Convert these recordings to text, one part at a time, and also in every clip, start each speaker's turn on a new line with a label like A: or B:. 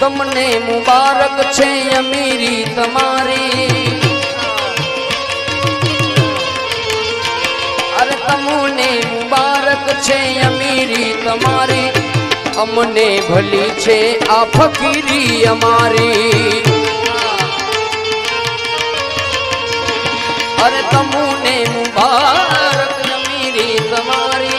A: તમને મુબારક છે અમીરી તમારી, અરે તમને મુબારક છે અમીરી તમારી, અમને ભલી છે આ ફકીરી અમારી, અરે તમને મુબારક અમીરી તમારી,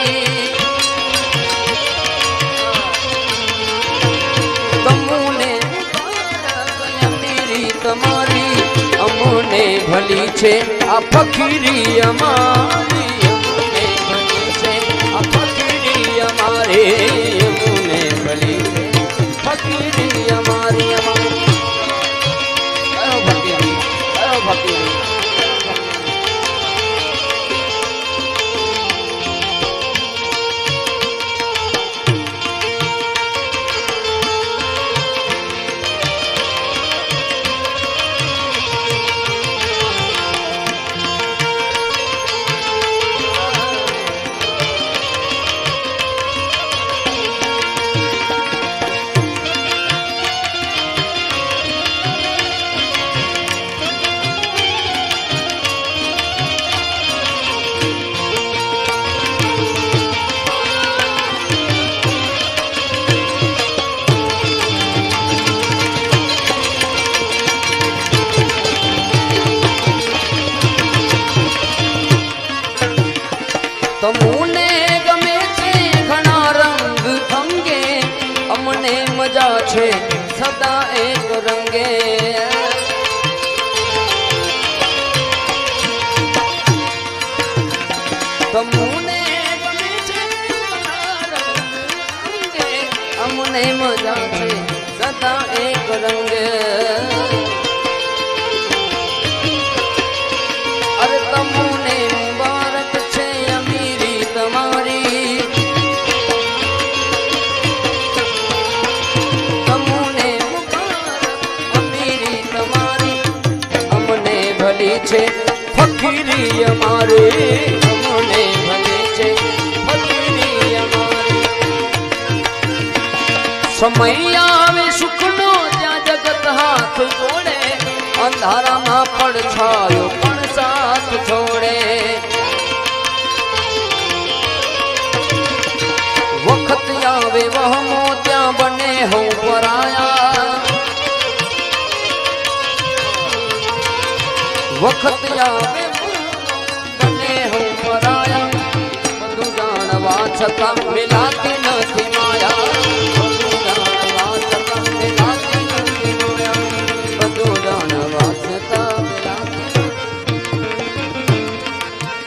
A: તમને મુબારક અમીરી તમારી, અમને ભલી છે આ ફકીરી અમારી, અમને ભલી છે આ ફકીરી અમારી, અમને ભલી છે ફકીરી અમારી, અમારી કયો ફકીરી, કયો ફકીરી? તમુને ગમે છે ઘણા રંગ અંગે, અમને મજા છે સદા એક રંગે, તમુને ગમે છે ઘણા રંગ અંગે, અમને મજા છે સદા એક રંગે, અરે તમુને મુબારક છે અમીરી તમારી, તમુને મુબારક અમીરી તમારી, અમને ભલી છે ફકીરી અમારી, અમને ભલી છે ફકીરી અમારી, સમય આવે સુખનો ત્યાં જગત હાથ જોડે, અંધારામાં પડછાયો પણ સાથ છોડે, વખત આવે વહમો ત્યાં બને હું પરાયા, વખત આવે બને હું પરાયા, બધું જાણવા છતાં મિલાતી નથી માયા,